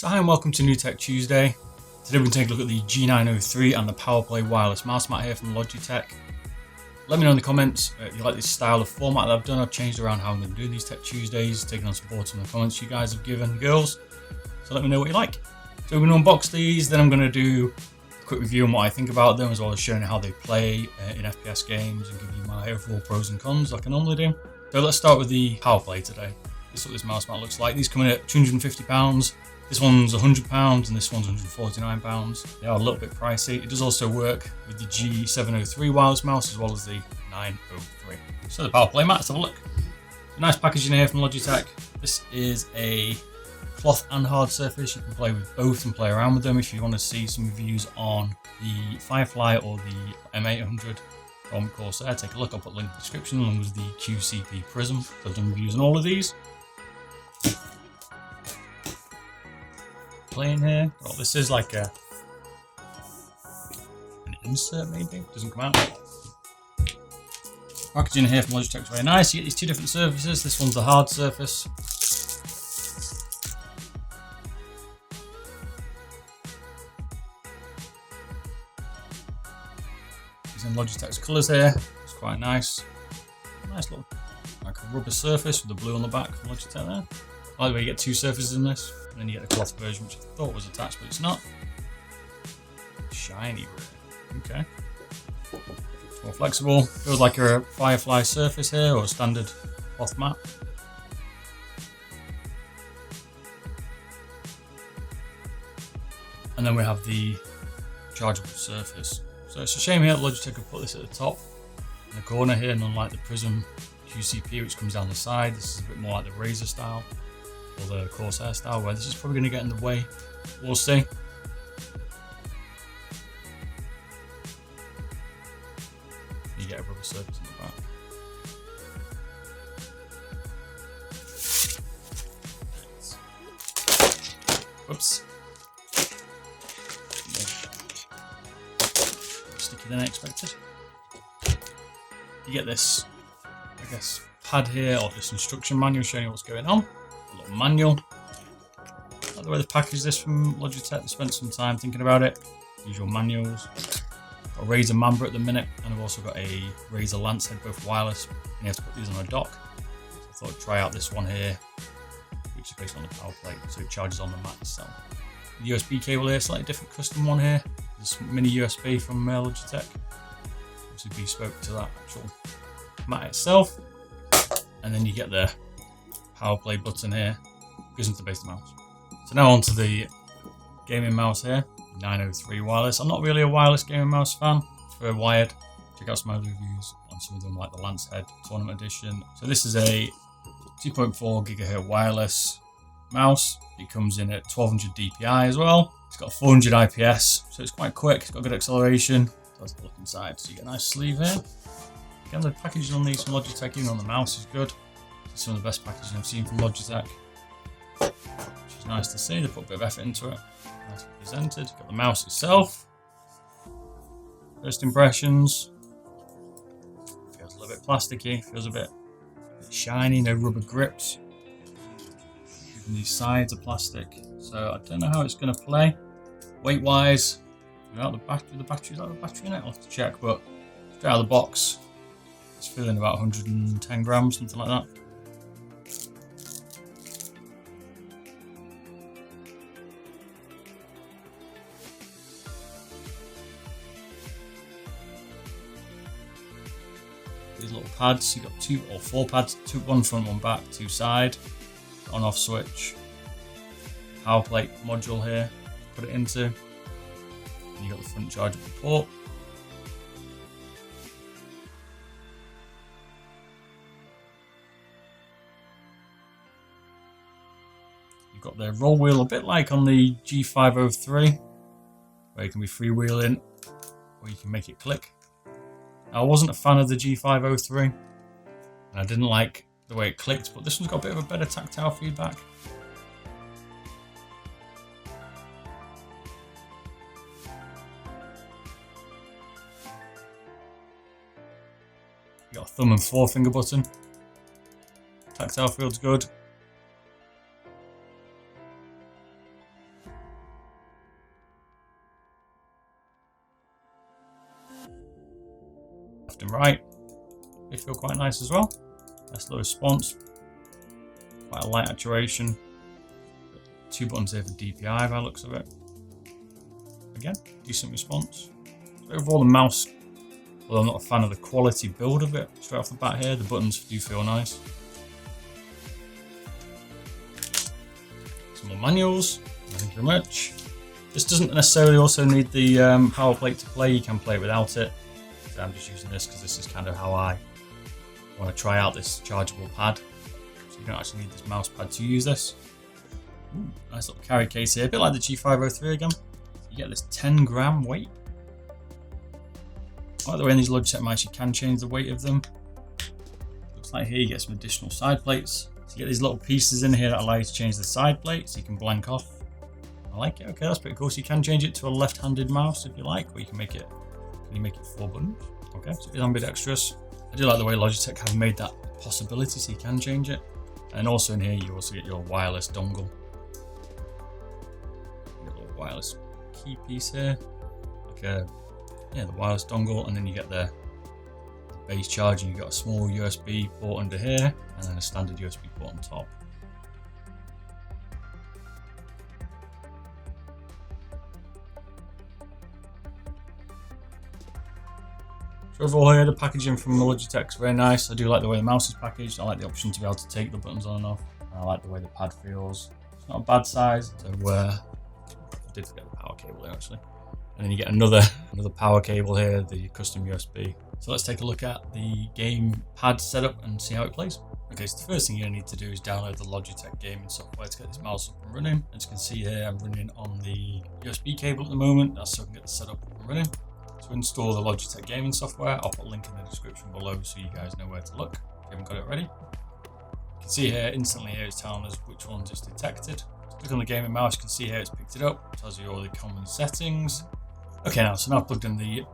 So hi and welcome to Logitech Tuesday. Today we're going to take a look at the G903 and the Powerplay wireless mouse mat here from Logitech. Let me know in the comments if you like this style of format that I've done. I've changed around how I'm going to do these Tech Tuesdays, taking on support from the comments you guys have given, girls. So let me know what you like. So we're going to unbox these, then I'm going to do a quick review on what I think about them, as well as showing how they play in FPS games and give you my overall pros and cons like I normally do. So let's start with the Powerplay today. This is what this mouse mat looks like. These come in at £250. This one's £100 and this one's £149. They are a little bit pricey. It does also work with the G903 wireless mouse as well as the 903. So the Powerplay mat, let's have a look. Nice packaging here from Logitech. This is a cloth and hard surface. You can play with both and play around with them. If you want to see some reviews on the Firefly or the M800 from Corsair, take a look. I'll put a link in the description along with the QCP Prism. I've done reviews on all of these. Playing here. Well, this is like an insert, maybe. Doesn't come out. Packaging here from Logitech is very nice. You get these two different surfaces. This one's the hard surface. Using Logitech's colours here. It's quite nice. Nice little like a rubber surface with the blue on the back from Logitech there. By the way, you get two surfaces in this. And then you get the cloth version, which I thought was attached, but it's not. Shiny, okay. It's more flexible. Feels like a Firefly surface here, or a standard cloth mat. And then we have the chargeable surface. So it's a shame here that Logitech have put this at the top, in the corner here, and unlike the Prism QCP, which comes down the side, this is a bit more like the Razer style. Or the Corsair style, where this is probably going to get in the way. We'll see. You get a rubber surface in the back. Oops. Stickier than I expected. You get this, I guess, pad here, or this instruction manual showing you what's going on. Little manual. I like the way they packaged this from Logitech. They spent some time thinking about it. Usual manuals. Got a Razer Mamba at the minute, and I've also got a Razer Lance head, both wireless. And you have to put these on a dock. So I thought I'd try out this one here, which is based on the Powerplay, so it charges on the mat itself. The USB cable here, slightly different custom one here. This mini USB from Logitech, which is bespoke to that actual mat itself. And then you get the Powerplay button here, goes into the base of the mouse. So now onto the gaming mouse here, 903 wireless. I'm not really a wireless gaming mouse fan, for wired. Check out some other reviews on some of them, like the Lance Head Tournament Edition. So this is a 2.4 GHz wireless mouse. It comes in at 1200 DPI as well. It's got 400 IPS, so it's quite quick. It's got good acceleration. So let's look inside. So you get a nice sleeve here. Again, the packaging on these from Logitech, even on the mouse, is good. Some of the best packaging I've seen from Logitech, which is nice to see. They put a bit of effort into it. Nicely presented. Got the mouse itself. First impressions. Feels a little bit plasticky. Feels a bit shiny. No rubber grips. Even these sides are plastic. So I don't know how it's going to play. Weight-wise, without the battery, is that the battery in it? I'll have to check. But straight out of the box, it's feeling about 110 grams, something like that. These little pads, you've got 2 or 4 pads, one front, one back, 2 side, on off switch, power plate module here, put it into, and you've got the front chargeable port. You've got the roll wheel, a bit like on the G503, where you can be freewheeling, or you can make it click. I wasn't a fan of the G503, and I didn't like the way it clicked, but this one's got a bit of a better tactile feedback. You got a thumb and forefinger button. Tactile feels good. left and right. They feel quite nice as well. Nice little response. Quite a light actuation. 2 buttons here for DPI by the looks of it. Again, decent response. So overall the mouse, although I'm not a fan of the quality build of it straight off the bat here, the buttons do feel nice. Some more manuals. Thank you very much. This doesn't necessarily also need the power plate to play, you can play it without it. So I'm just using this because this is kind of how I want to try out this chargeable pad. So you don't actually need this mouse pad to use this. Ooh, nice little carry case here, a bit like the G903 again. You get this 10-gram weight. By the way, in these Logitech mice you can change the weight of them. Looks like here you get some additional side plates. So you get these little pieces in here that allow you to change the side plate, so you can blank off. I like it. Okay, that's pretty cool. So you can change it to a left-handed mouse if you like, or you can make it. Can you make it 4 buttons? Okay, so it's ambidextrous. I do like the way Logitech have made that possibility, so you can change it. And also in here, you also get your wireless dongle. A little wireless key piece here, like the wireless dongle, and then you get the base charging. You've got a small USB port under here, and then a standard USB port on top. So overall here, the packaging from Logitech is very nice. I do like the way the mouse is packaged. I like the option to be able to take the buttons on and off. And I like the way the pad feels. It's not a bad size. So I did forget the power cable there actually. And then you get another power cable here, the custom USB. So let's take a look at the game pad setup and see how it plays. Okay, so the first thing you're going to need to do is download the Logitech gaming software to get this mouse up and running. As you can see here, I'm running on the USB cable at the moment. That's so I can get the setup up and running. To install the Logitech gaming software, I'll put a link in the description below so you guys know where to look if you haven't got it ready. You can see here, instantly here it's telling us which ones it's detected. So click on the gaming mouse, you can see here it's picked it up, tells you all the common settings. Okay, now I've plugged in the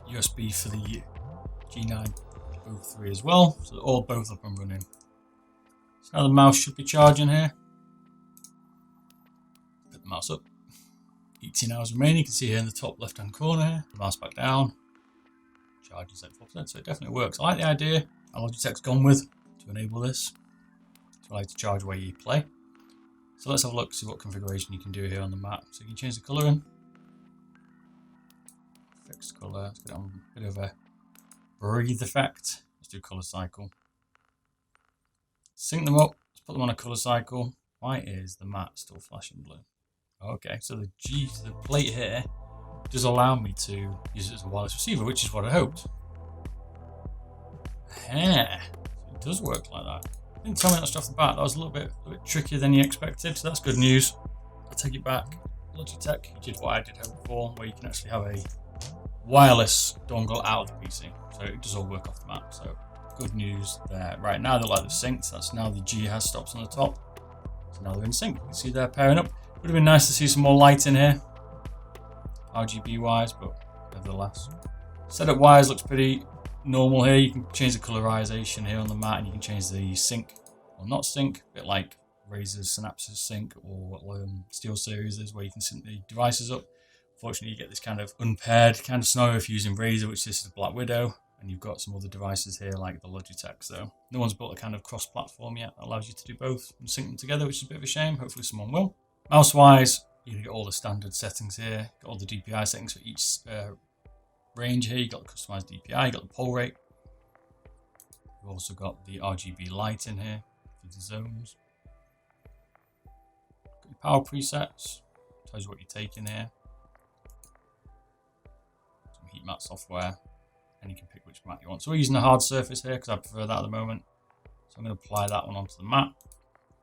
USB for the G903 as well, so they're all both up and running. So now the mouse should be charging here. Put the mouse up. 18 hours remaining. You can see here in the top left hand corner here, the mouse back down, charges at 4%, so it definitely works. I like the idea Logitech's gone with to enable this, to allow you to charge where you play. So let's have a look, see what configuration you can do here on the map. So you can change the colouring, fixed colour, let's get on a bit of a breathe effect. Let's do colour cycle. Sync them up, let's put them on a colour cycle. Why is the mat still flashing blue? Okay, so the plate here does allow me to use it as a wireless receiver, which is what I hoped. Yeah, it does work like that. Didn't tell me that straight off the bat. That was a little bit trickier than you expected, so that's good news. I'll take it back. Logitech, you did what I did hope for, where you can actually have a wireless dongle out of the PC, so it does all work off the mat. So good news there. Right now they're like they're synced. That's now the G has stops on the top. So now they're in sync. You can see they're pairing up. Would have been nice to see some more light in here, RGB wise, but nevertheless. Setup wise looks pretty normal here. You can change the colorization here on the mat, and you can change the sync or not sync, a bit like Razer's Synapses sync or SteelSeries is, where you can sync the devices up. Unfortunately, you get this kind of unpaired kind of scenario if you're using Razer, which this is Black Widow, and you've got some other devices here like the Logitech. So no one's built a kind of cross-platform yet that allows you to do both and sync them together, which is a bit of a shame. Hopefully someone will. Mouse wise, you're going to get all the standard settings here, got all the DPI settings for each range here. You've got the customized DPI, you've got the pull rate. You've also got the RGB lighting here for the zones. Got your power presets, tells you what you're taking here. Some heat mat software, and you can pick which mat you want. So we're using a hard surface here because I prefer that at the moment. So I'm going to apply that one onto the mat.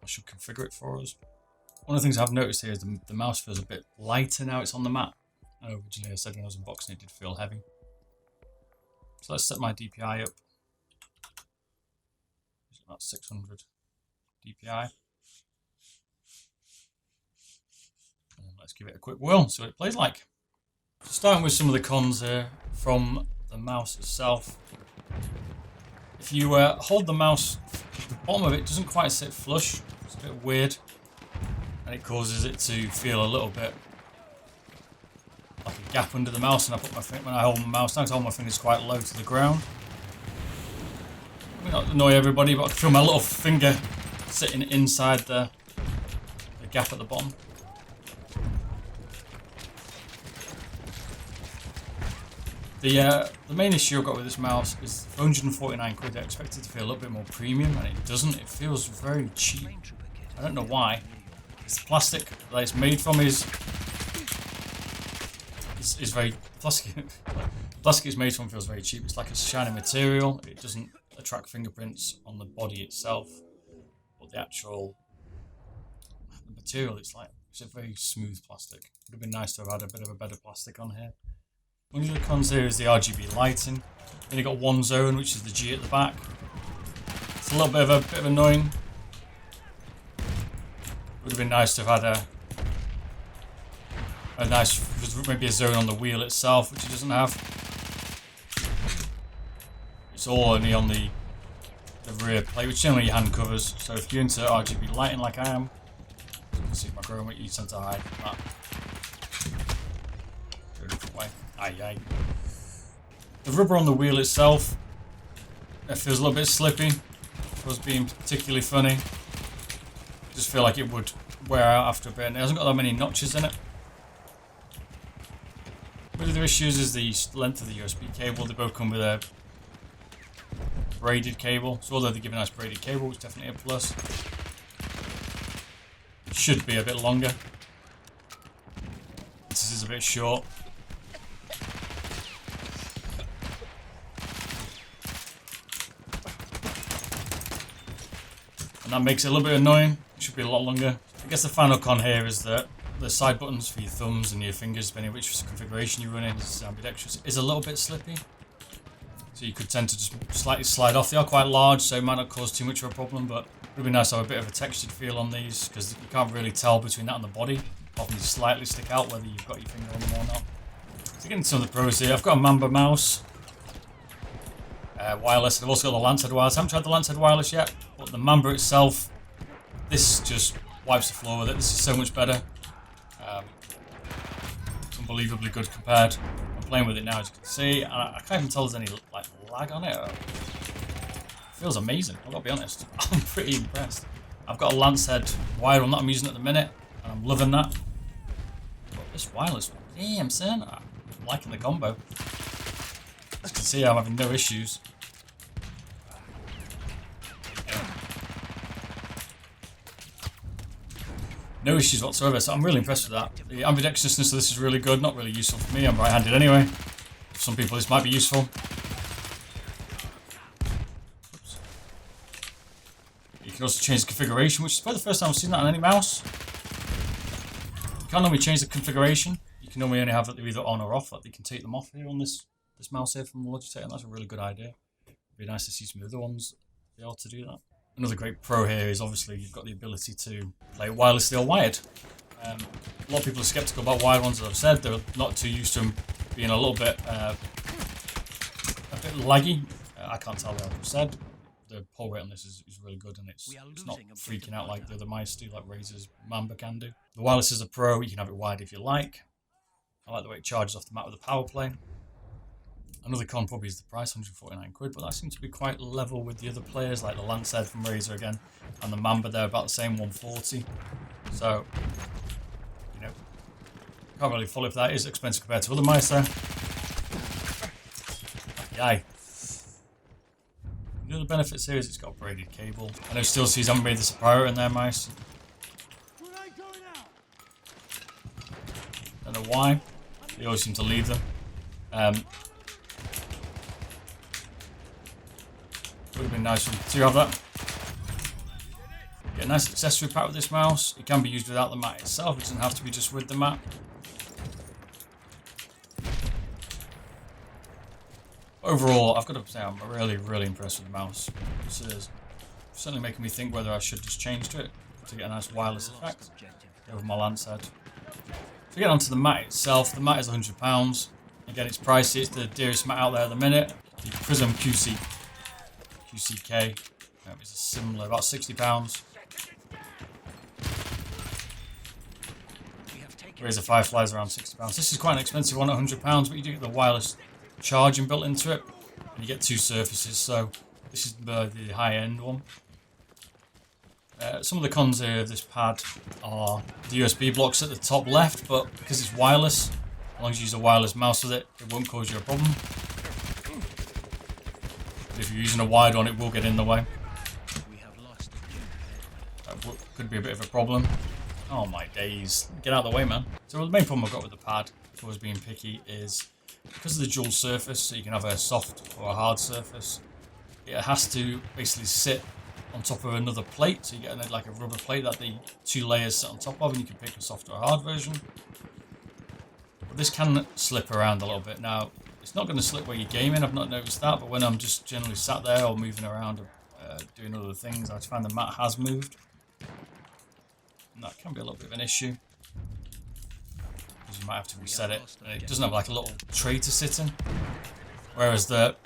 I should configure it for us. One of the things I've noticed here is the mouse feels a bit lighter now it's on the mat. Originally I said when I was unboxing it did feel heavy. So let's set my DPI up. It's about 600 DPI. And let's give it a quick whirl, see what it plays like. So starting with some of the cons here from the mouse itself. If you hold the mouse, the bottom of it doesn't quite sit flush. It's a bit weird. And it causes it to feel a little bit like a gap under the mouse, and when I hold my mouse down, I hold my fingers quite low to the ground. may not annoy everybody, but I can feel my little finger sitting inside the gap at the bottom. The main issue I've got with this mouse is for 149 quid I expect it to feel a little bit more premium, and it doesn't. It feels very cheap. I don't know why. It's the plastic that it's made from is very plastic. Plastic it's made from feels very cheap. It's like a shiny material. It doesn't attract fingerprints on the body itself, but the actual material. It's a very smooth plastic. Would have been nice to have had a bit of a better plastic on here. One of the cons here is the Rgb lighting. Then you got one zone, which is the G at the back. It's a little bit of annoying. Would have been nice to have had a nice, maybe a zone on the wheel itself, which it doesn't have. It's all only on the rear plate, which generally your hand covers. So if you're into Rgb lighting like I am, you can see my chroma, you tend to hide that. Go a different way. Aye. The rubber on the wheel itself, it feels a little bit slippy. It was being particularly funny. I just feel like it would wear out after a bit, and it hasn't got that many notches in it. One of the issues is the length of the USB cable. They both come with a braided cable, so although they give a nice braided cable, it's definitely a plus. It should be a bit longer. This is a bit short. And that makes it a little bit annoying. It should be a lot longer. I guess the final con here is that the side buttons for your thumbs and your fingers, depending on which configuration you run in, this is ambidextrous, is a little bit slippy. So you could tend to just slightly slide off. They are quite large, so it might not cause too much of a problem, but it would be nice to have a bit of a textured feel on these, because you can't really tell between that and the body. Often they slightly stick out whether you've got your finger on them or not. So getting some of the pros here, I've got a Mamba mouse. Wireless. I've also got the Lancehead wireless. I haven't tried the Lancehead wireless yet, but the Mamba itself, this just wipes the floor with it. This is so much better. It's unbelievably good compared. I'm playing with it now, as you can see. I can't even tell there's any like lag on it. It feels amazing. I've got to be honest. I'm pretty impressed. I've got a Lancehead wire one that I'm using at the minute, and I'm loving that. But this wireless one, damn son, I'm liking the combo. As you can see, I'm having no issues. No issues whatsoever, so I'm really impressed with that. The ambidextrousness of this is really good, not really useful for me, I'm right-handed anyway. For some people this might be useful. Oops. You can also change the configuration, which is probably the first time I've seen that on any mouse. You can't normally change the configuration. You can normally only have it either on or off, like you can take them off here on this mouse here from Logitech, and that's a really good idea. It'd be nice to see some other ones be able to do that. Another great pro here is obviously you've got the ability to play wirelessly or wired. A lot of people are skeptical about wired ones, as I've said. They're not too used to them being a bit laggy. I can't tell what I've said. The pull rate on this is really good, and it's not freaking out like the other mice do, like Razer's Mamba can do. The wireless is a pro. You can have it wired if you like. I like the way it charges off the mat with the Powerplay. Another con probably is the price, 149 quid, but that seems to be quite level with the other players, like the Lancehead from Razer again, and the Mamba, they're about the same, 140. So, you know, can't really follow if that is expensive compared to other mice there. Yay. The other benefits here is it's got a braided cable. I know SteelSeries haven't made this a priority in their mice. Don't know why. They always seem to leave them. Would have been nice to have that. Get a nice accessory pack with this mouse. It can be used without the mat itself. It doesn't have to be just with the mat. Overall, I've got to say I'm really impressed with the mouse. This is certainly making me think whether I should just change to it to get a nice wireless effect. Go with my Lancehead. To get onto the mat itself, the mat is £100. Again, it's pricey. It's the dearest mat out there at the minute. The Prism QCK is a similar, about £60. Razer Firefly is around £60. This is quite an expensive one at £100, but you do get the wireless charging built into it, and you get two surfaces, so This is the high-end one. Some of the cons here of this pad are the USB blocks at the top left, but because it's wireless, as long as you use a wireless mouse with it, it won't cause you a problem. But if you're using a wired one, it will get in the way. That could be a bit of a problem. Oh my days. Get out of the way, man. So the main problem I've got with the pad, if I was being picky, is because of the dual surface, so you can have a soft or a hard surface, it has to basically sit on top of another plate, so you get like a rubber plate that the two layers sit on top of, and you can pick a soft or a hard version. But this can slip around a little bit. Now, it's not going to slip where you're gaming, I've not noticed that, but when I'm just generally sat there or moving around doing other things, I find the mat has moved. And that can be a little bit of an issue, because you might have to reset it. And it doesn't have like a little tray to sit in, whereas the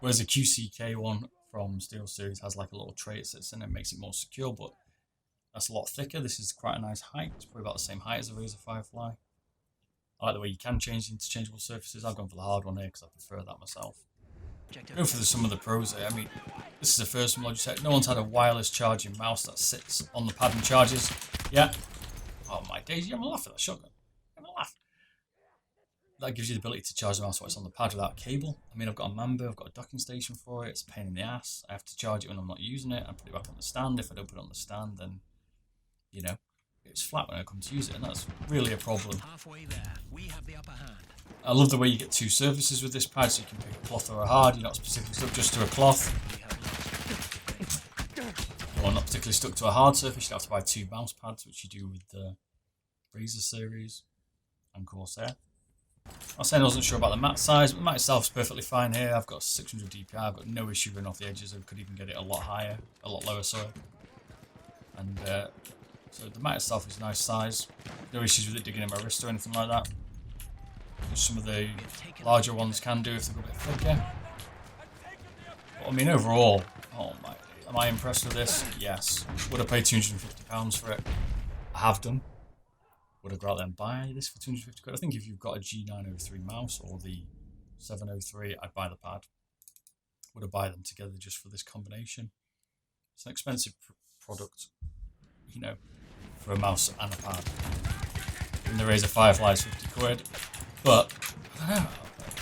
whereas the QCK one from SteelSeries has like a little tray it sits in, it makes it more secure, but that's a lot thicker. This is quite a nice height. It's probably about the same height as a Razer Firefly. I like the way you can change the interchangeable surfaces. I've gone for the hard one here because I prefer that myself. Go for some of the pros here. I mean, this is the first from Logitech. No one's had a wireless charging mouse that sits on the pad and charges. Yeah. Oh my days, you're gonna laugh at that shotgun. You're gonna laugh. That gives you the ability to charge the mouse while it's on the pad without cable. I mean, I've got a Mambo, I've got a docking station for it. It's a pain in the ass. I have to charge it when I'm not using it. I put it back on the stand. If I don't put it on the stand, then, you know, it's flat when I come to use it, and that's really a problem. Halfway there, we have the upper hand. I love the way you get two surfaces with this pad, so you can pick a cloth or a hard. You're not specifically stuck just to a cloth. Or not particularly stuck to a hard surface. You have to buy two mouse pads, which you do with the Razer series and Corsair. I was saying I wasn't sure about the mat size, but the mat itself is perfectly fine here. I've got 600 DPI, I've got no issue running off the edges. I could even get it a lot higher, a lot lower, sorry. And so the mat itself is a nice size. No issues with it digging in my wrist or anything like that. Which some of the larger ones can do if they're a bit thicker. But I mean, overall, oh my, am I impressed with this? Yes. Would I pay £250 for it? I have done. Would I go out there and buy this for 250 quid? I think if you've got a G903 mouse or the 703, I'd buy the pad. Would I buy them together just for this combination? It's an expensive product, you know, for a mouse and a pad. And the Razer Firefly is 50 quid. But, I don't know,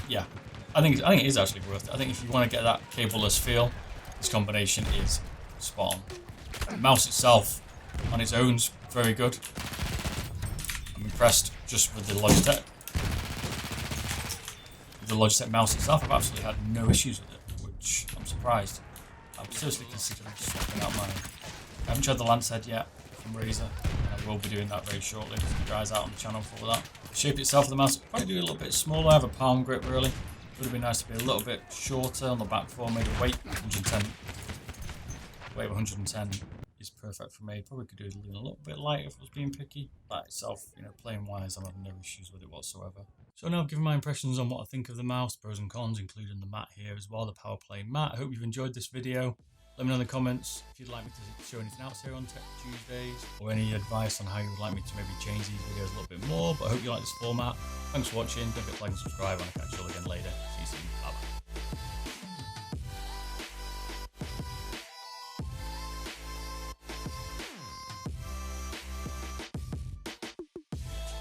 yeah, I think it is actually worth it. I think if you want to get that cableless feel, this combination is spot on. The mouse itself, on its own, is very good. I'm impressed just with the Logitech. The Logitech mouse itself, I've absolutely had no issues with it, which I'm surprised. I'm seriously considering swapping out mine. I haven't tried the lance head yet from Razer, and I will be doing that very shortly. Keep your eyes out on the channel for that. The shape itself of the mouse, probably do a little bit smaller. I have a palm grip really. Would have been nice to be a little bit shorter on the back for me. The weight 110. Weight of 110 is perfect for me. Probably could do it a little bit lighter if I was being picky. That itself, you know, playing wise, I'm having no issues with it whatsoever. So now I've given my impressions on what I think of the mouse, pros and cons, including the mat here as well, the Powerplay mat. I hope you've enjoyed this video. Let me know in the comments if you'd like me to show anything else here on Tech Tuesdays, or any advice on how you would like me to maybe change these videos a little bit more. But I hope you like this format. Thanks for watching. Don't forget to like and subscribe, and I'll catch you all again later.